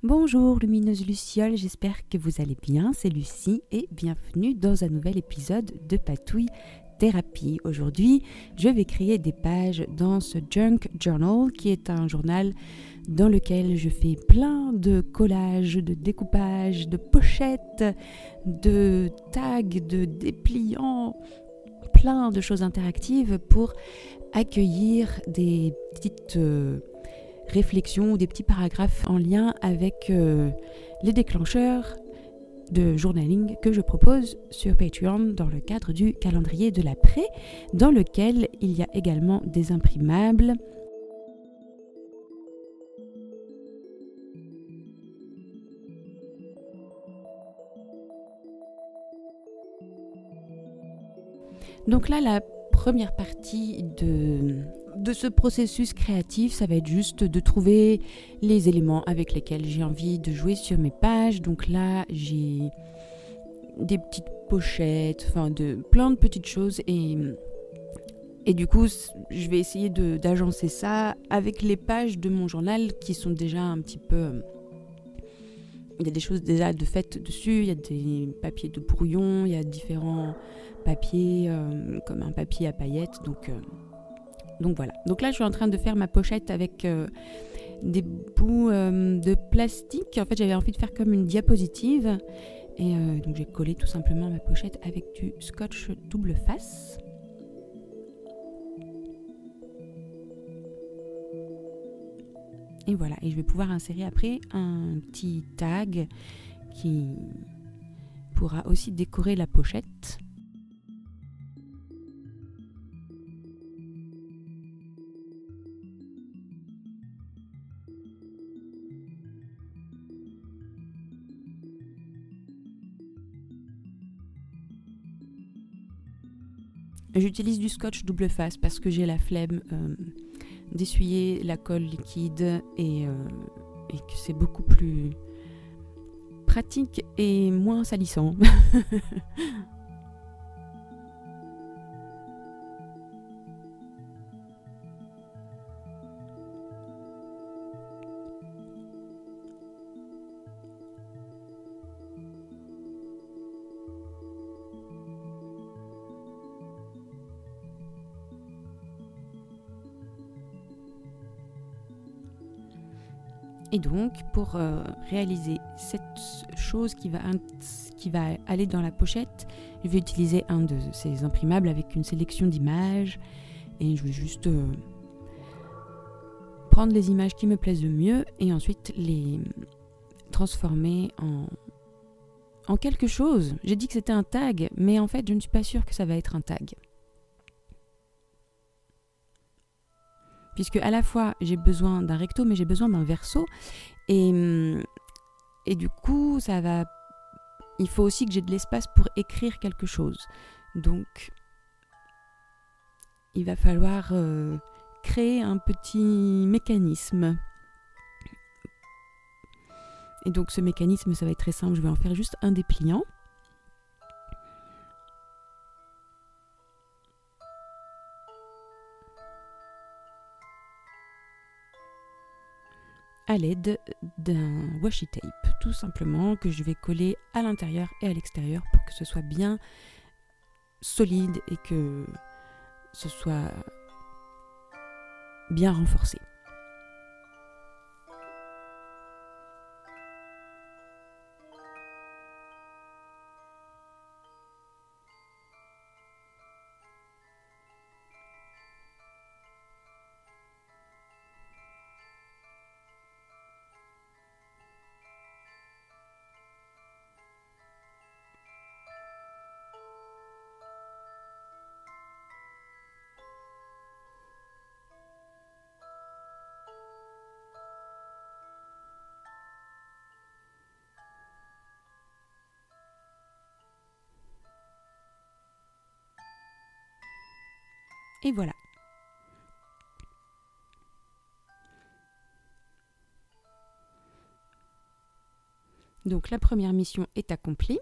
Bonjour lumineuse Luciole, j'espère que vous allez bien, c'est Lucie et bienvenue dans un nouvel épisode de Patouille Thérapie. Aujourd'hui, je vais créer des pages dans ce Junk Journal qui est un journal dans lequel je fais plein de collages, de découpages, de pochettes, de tags, de dépliants, plein de choses interactives pour accueillir des petites réflexions ou des petits paragraphes en lien avec les déclencheurs de journaling que je propose sur Patreon dans le cadre du calendrier de l'après, dans lequel il y a également des imprimables. Donc là, la première partie de ce processus créatif, ça va être juste de trouver les éléments avec lesquels j'ai envie de jouer sur mes pages. Donc là, j'ai des petites pochettes, plein de petites choses et du coup, je vais essayer d'agencer ça avec les pages de mon journal qui sont déjà un petit peu... Il y a des choses déjà de faites dessus, il y a des papiers de brouillon, il y a différents papiers comme un papier à paillettes. Donc voilà. Donc là, je suis en train de faire ma pochette avec des bouts de plastique. En fait, j'avais envie de faire comme une diapositive. Et donc j'ai collé tout simplement ma pochette avec du scotch double face. Et voilà, et je vais pouvoir insérer après un petit tag qui pourra aussi décorer la pochette. J'utilise du scotch double face parce que j'ai la flemme d'essuyer la colle liquide et que c'est beaucoup plus pratique et moins salissant. Et donc, pour réaliser cette chose qui va aller dans la pochette, je vais utiliser un de ces imprimables avec une sélection d'images. Et je vais juste prendre les images qui me plaisent le mieux et ensuite les transformer en quelque chose. J'ai dit que c'était un tag, mais en fait, je ne suis pas sûre que ça va être un tag. Puisque à la fois j'ai besoin d'un recto mais j'ai besoin d'un verso et du coup il faut aussi que j'ai de l'espace pour écrire quelque chose, donc il va falloir créer un petit mécanisme. Et donc ce mécanisme, ça va être très simple, je vais en faire juste un dépliant. À l'aide d'un washi tape, tout simplement, que je vais coller à l'intérieur et à l'extérieur pour que ce soit bien solide et que ce soit bien renforcé. Et voilà. Donc la première mission est accomplie.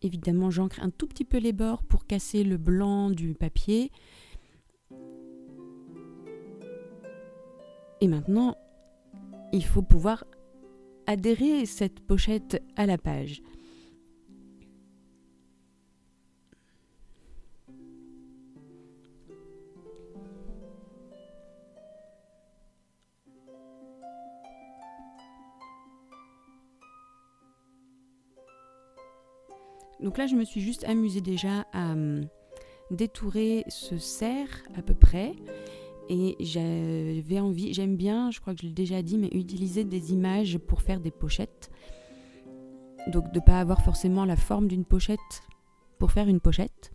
évidemment, j'encre un tout petit peu les bords pour casser le blanc du papier. Et maintenant, il faut pouvoir adhérer cette pochette à la page. Donc là, je me suis juste amusée déjà à détourer ce cerf à peu près. Et j'avais envie, j'aime bien, je crois que je l'ai déjà dit, mais utiliser des images pour faire des pochettes. Donc de ne pas avoir forcément la forme d'une pochette pour faire une pochette.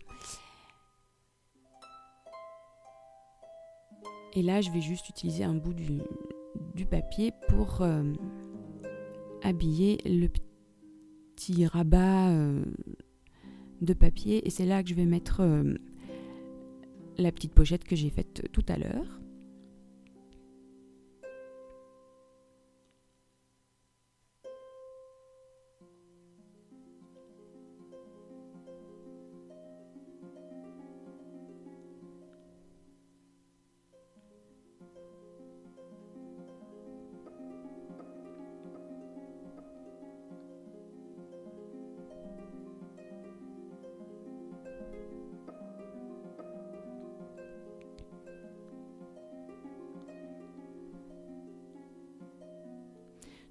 Et là, je vais juste utiliser un bout du papier pour habiller le petit rabat de papier. Et c'est là que je vais mettre la petite pochette que j'ai faite tout à l'heure.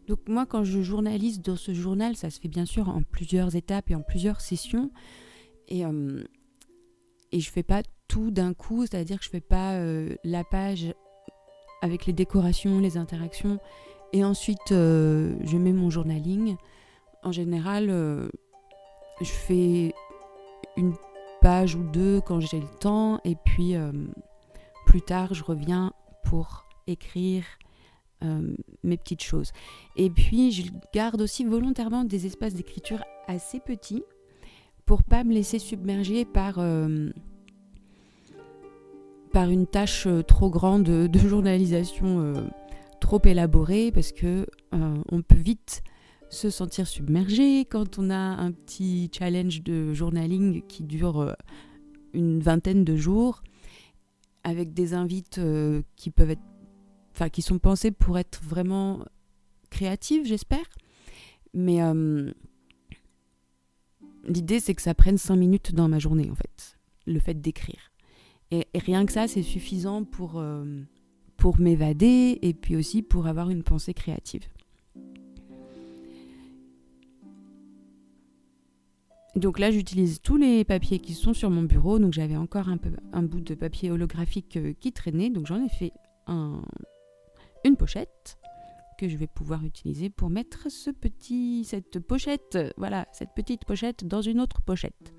Donc moi, quand je journalise dans ce journal, ça se fait bien sûr en plusieurs étapes et en plusieurs sessions. Et je fais pas tout d'un coup, c'est-à-dire que je fais pas la page avec les décorations, les interactions, et ensuite je mets mon journaling. En général, je fais une page ou deux quand j'ai le temps, et puis plus tard, je reviens pour écrire mes petites choses. Et puis je garde aussi volontairement des espaces d'écriture assez petits pour pas me laisser submerger par une tâche trop grande de journalisation trop élaborée, parce que on peut vite se sentir submergé quand on a un petit challenge de journaling qui dure une vingtaine de jours avec des invites qui peuvent être qui sont pensés pour être vraiment créatives, j'espère. Mais l'idée, c'est que ça prenne 5 minutes dans ma journée, en fait, le fait d'écrire. Et rien que ça, c'est suffisant pour m'évader et puis aussi pour avoir une pensée créative. Donc là, j'utilise tous les papiers qui sont sur mon bureau. Donc j'avais encore un bout de papier holographique qui traînait. Donc j'en ai fait une pochette que je vais pouvoir utiliser pour mettre cette petite pochette dans une autre pochette.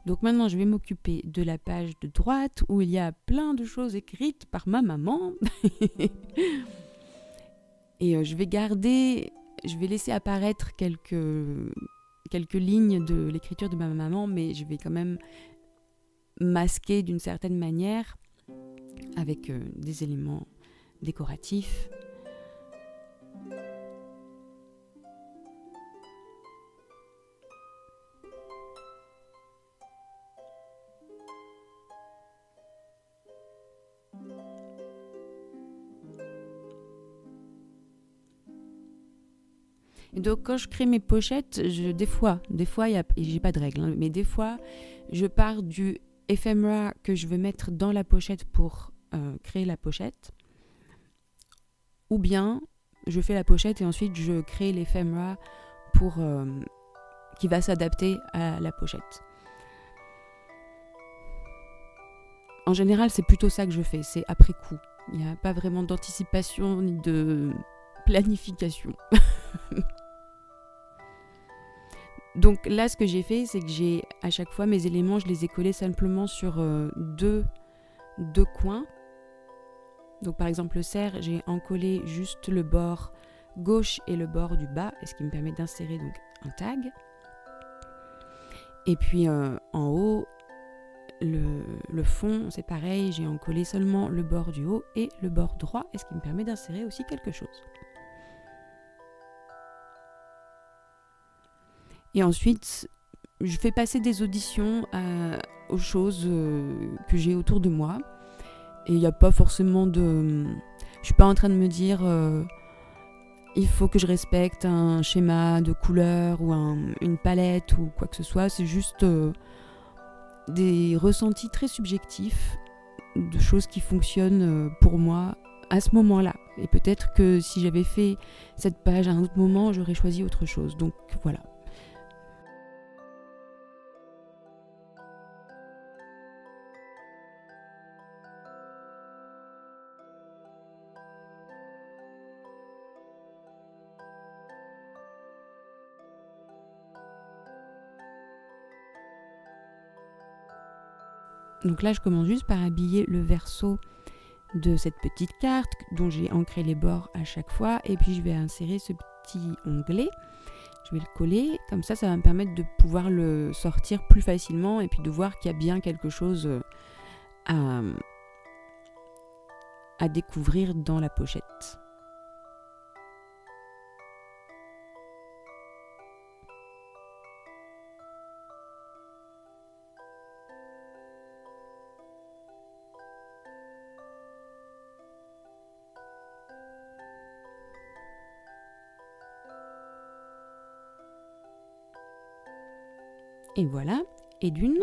Donc maintenant, je vais m'occuper de la page de droite où il y a plein de choses écrites par ma maman. Et je vais laisser apparaître quelques lignes de l'écriture de ma maman, mais je vais quand même masquer d'une certaine manière avec des éléments décoratifs. Et donc quand je crée mes pochettes, des fois, j'ai pas de règle, hein, mais des fois, je pars du ephemera que je veux mettre dans la pochette pour créer la pochette, ou bien je fais la pochette et ensuite je crée l'ephemera qui va s'adapter à la pochette. En général, c'est plutôt ça que je fais, c'est après coup. Il n'y a pas vraiment d'anticipation ni de planification. Donc là, ce que j'ai fait, c'est que à chaque fois, mes éléments, je les ai collés simplement sur deux coins. Donc par exemple, le cerf, j'ai encollé juste le bord gauche et le bord du bas, ce qui me permet d'insérer donc un tag. Et puis en haut, le fond, c'est pareil, j'ai encollé seulement le bord du haut et le bord droit, et ce qui me permet d'insérer aussi quelque chose. Et ensuite, je fais passer des auditions aux choses que j'ai autour de moi. Et il n'y a pas forcément de... Je suis pas en train de me dire il faut que je respecte un schéma de couleur ou une palette ou quoi que ce soit. C'est juste des ressentis très subjectifs de choses qui fonctionnent pour moi à ce moment-là. Et peut-être que si j'avais fait cette page à un autre moment, j'aurais choisi autre chose. Donc voilà. Donc là, je commence juste par habiller le verso de cette petite carte dont j'ai ancré les bords à chaque fois. Et puis, je vais insérer ce petit onglet. Je vais le coller. Comme ça va me permettre de pouvoir le sortir plus facilement et puis de voir qu'il y a bien quelque chose à découvrir dans la pochette. Et voilà, et d'une.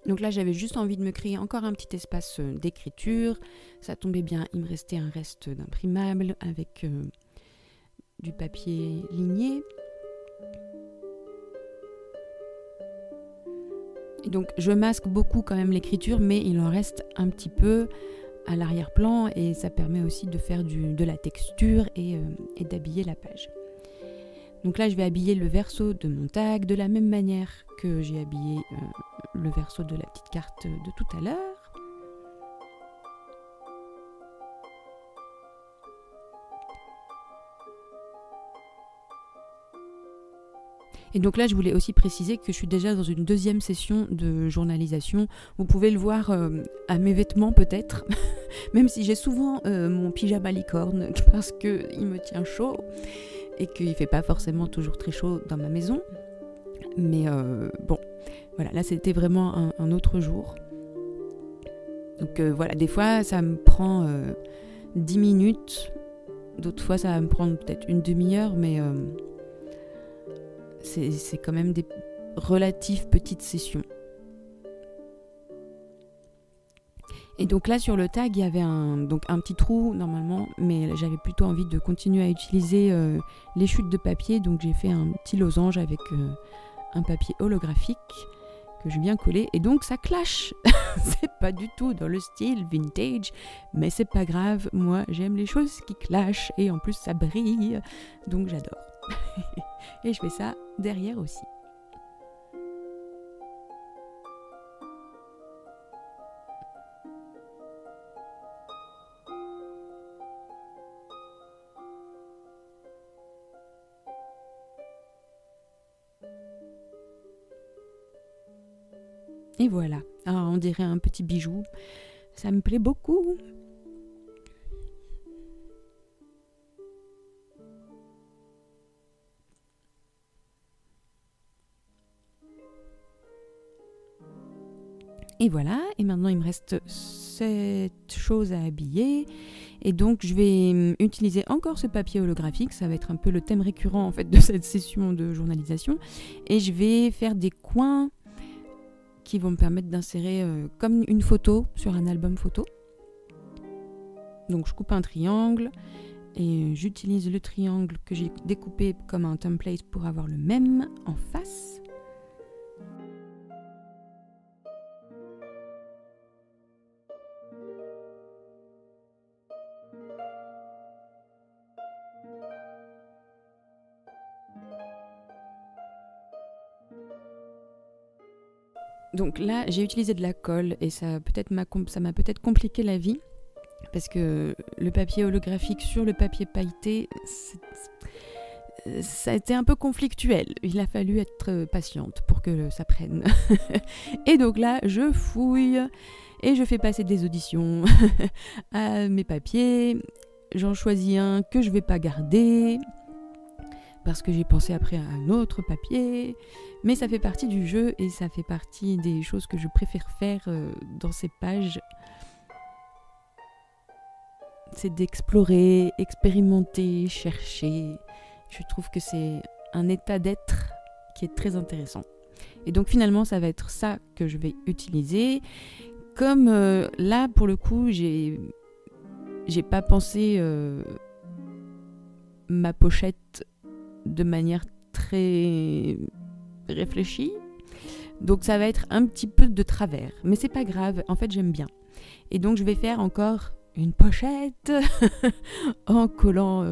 Donc là, j'avais juste envie de me créer encore un petit espace d'écriture. Ça tombait bien, il me restait un reste d'imprimable avec du papier ligné. Et donc, je masque beaucoup quand même l'écriture, mais il en reste un petit peu à l'arrière-plan et ça permet aussi de faire de la texture et d'habiller la page. Donc là, je vais habiller le verso de mon tag de la même manière que j'ai habillé le verso de la petite carte de tout à l'heure. Et donc là, je voulais aussi préciser que je suis déjà dans une deuxième session de journalisation. Vous pouvez le voir à mes vêtements peut-être, même si j'ai souvent mon pyjama licorne parce qu'il me tient chaud et qu'il ne fait pas forcément toujours très chaud dans ma maison. Mais bon, voilà, là c'était vraiment un autre jour. Donc voilà, des fois ça me prend 10 minutes, d'autres fois ça va me prendre peut-être une demi-heure, mais c'est quand même des relatives petites sessions. Et donc là sur le tag il y avait un petit trou normalement, mais j'avais plutôt envie de continuer à utiliser les chutes de papier, donc j'ai fait un petit losange avec un papier holographique que je viens coller, et donc ça clash. C'est pas du tout dans le style vintage, mais c'est pas grave, moi j'aime les choses qui clashent et en plus ça brille, donc j'adore. Et je fais ça derrière aussi. Et voilà, alors, on dirait un petit bijou, ça me plaît beaucoup. Et voilà, et maintenant il me reste cette chose à habiller. Et donc je vais utiliser encore ce papier holographique, ça va être un peu le thème récurrent en fait de cette session de journalisation. Et je vais faire des coins qui vont me permettre d'insérer comme une photo sur un album photo. Donc je coupe un triangle et j'utilise le triangle que j'ai découpé comme un template pour avoir le même en face. Donc là, j'ai utilisé de la colle et ça m'a peut-être compliqué la vie parce que le papier holographique sur le papier pailleté, ça a été un peu conflictuel. Il a fallu être patiente pour que ça prenne. Et donc là, je fouille et je fais passer des auditions à mes papiers. J'en choisis un que je ne vais pas garder parce que j'ai pensé après à un autre papier. Mais ça fait partie du jeu et ça fait partie des choses que je préfère faire dans ces pages. C'est d'explorer, expérimenter, chercher. Je trouve que c'est un état d'être qui est très intéressant. Et donc finalement, ça va être ça que je vais utiliser. Comme là, pour le coup, j'ai pas pensé ma pochette de manière très réfléchie. Donc ça va être un petit peu de travers. Mais c'est pas grave, en fait j'aime bien. Et donc je vais faire encore une pochette en collant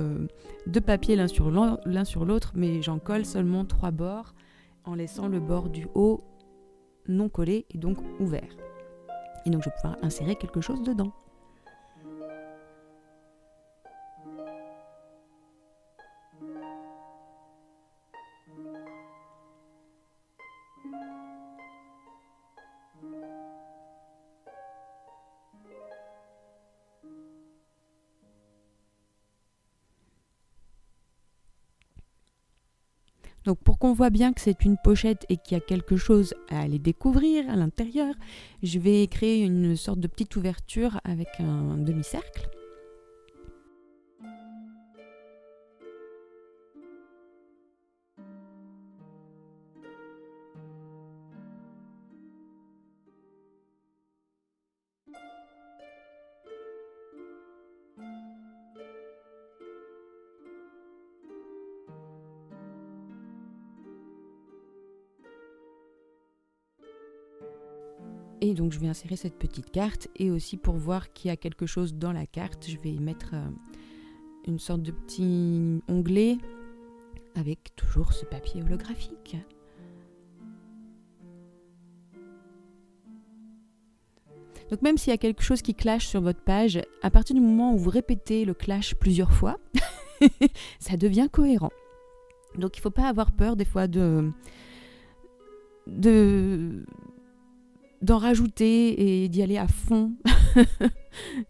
deux papiers l'un sur l'autre, mais j'en colle seulement 3 bords en laissant le bord du haut non collé et donc ouvert. Et donc je vais pouvoir insérer quelque chose dedans. Donc pour qu'on voit bien que c'est une pochette et qu'il y a quelque chose à aller découvrir à l'intérieur, je vais créer une sorte de petite ouverture avec un demi-cercle. Et donc je vais insérer cette petite carte et aussi pour voir qu'il y a quelque chose dans la carte, je vais mettre une sorte de petit onglet avec toujours ce papier holographique. Donc même s'il y a quelque chose qui clash sur votre page, à partir du moment où vous répétez le clash plusieurs fois, ça devient cohérent. Donc il ne faut pas avoir peur des fois d'en rajouter et d'y aller à fond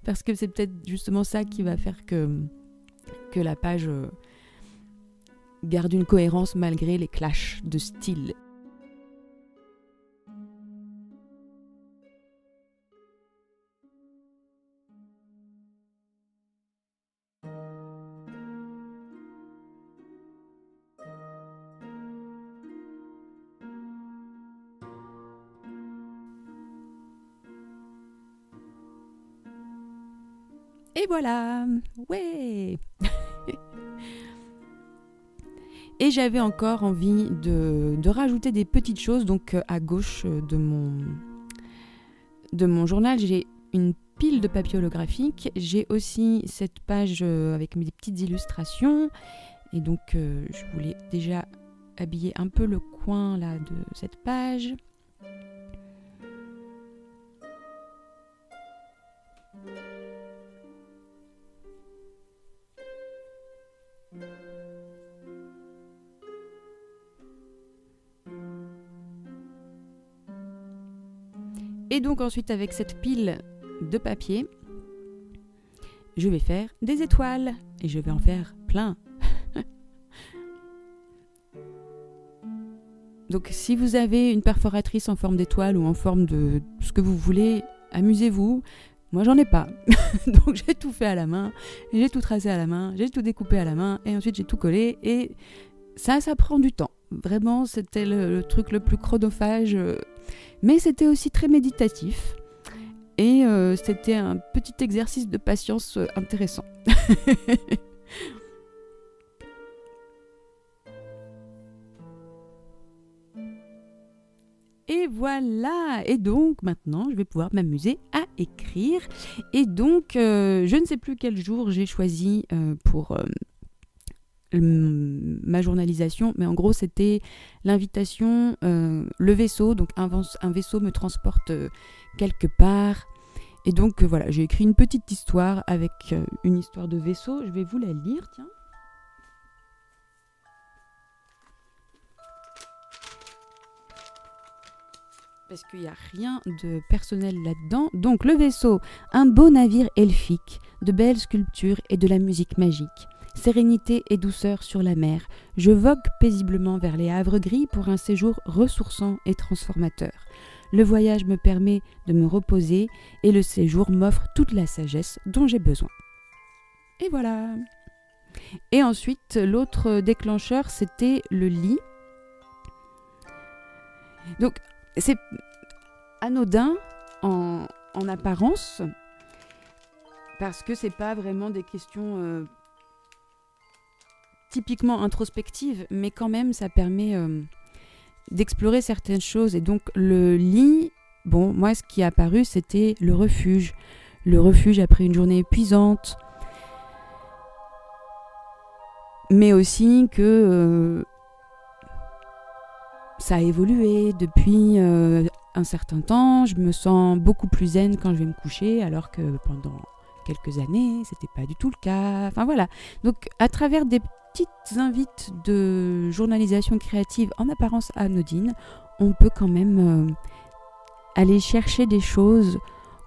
parce que c'est peut-être justement ça qui va faire que la page garde une cohérence malgré les clashs de style. Et voilà, ouais. Et j'avais encore envie de rajouter des petites choses. Donc à gauche de mon journal, j'ai une pile de papier holographique. J'ai aussi cette page avec mes petites illustrations. Et donc je voulais déjà habiller un peu le coin là de cette page. Et donc ensuite avec cette pile de papier, je vais faire des étoiles et je vais en faire plein. Donc si vous avez une perforatrice en forme d'étoile ou en forme de ce que vous voulez, amusez-vous. Moi j'en ai pas. Donc j'ai tout fait à la main, j'ai tout tracé à la main, j'ai tout découpé à la main et ensuite j'ai tout collé et ça prend du temps. Vraiment c'était le truc le plus chronophage. Mais c'était aussi très méditatif et c'était un petit exercice de patience intéressant. Et voilà, et donc maintenant je vais pouvoir m'amuser à écrire. Et donc je ne sais plus quel jour j'ai choisi pour ma journalisation, mais en gros c'était l'invitation, le vaisseau, donc un vaisseau me transporte quelque part, et donc voilà, j'ai écrit une petite histoire avec une histoire de vaisseau, je vais vous la lire, tiens. Parce qu'il n'y a rien de personnel là-dedans. Donc le vaisseau, un beau navire elfique, de belles sculptures et de la musique magique. Sérénité et douceur sur la mer. Je vogue paisiblement vers les havres gris pour un séjour ressourçant et transformateur. Le voyage me permet de me reposer et le séjour m'offre toute la sagesse dont j'ai besoin. Et voilà. Et ensuite, l'autre déclencheur, c'était le lit. Donc, c'est anodin en apparence, parce que c'est pas vraiment des questions typiquement introspectives, mais quand même ça permet d'explorer certaines choses. Et donc le lit, bon, moi ce qui est apparu c'était le refuge après une journée épuisante, mais aussi que ça a évolué depuis un certain temps. Je me sens beaucoup plus zen quand je vais me coucher, alors que pendant quelques années, c'était pas du tout le cas. Enfin voilà. Donc à travers des petites invites de journalisation créative en apparence anodines, on peut quand même aller chercher des choses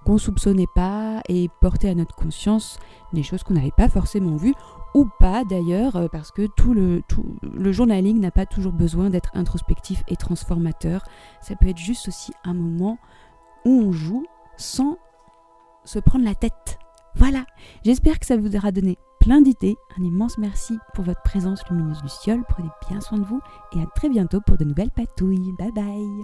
qu'on soupçonnait pas et porter à notre conscience des choses qu'on n'avait pas forcément vues, ou pas d'ailleurs, parce que tout le journaling n'a pas toujours besoin d'être introspectif et transformateur. Ça peut être juste aussi un moment où on joue sans se prendre la tête. Voilà, j'espère que ça vous aura donné plein d'idées. Un immense merci pour votre présence lumineuse Luciole. Prenez bien soin de vous et à très bientôt pour de nouvelles patouilles. Bye bye.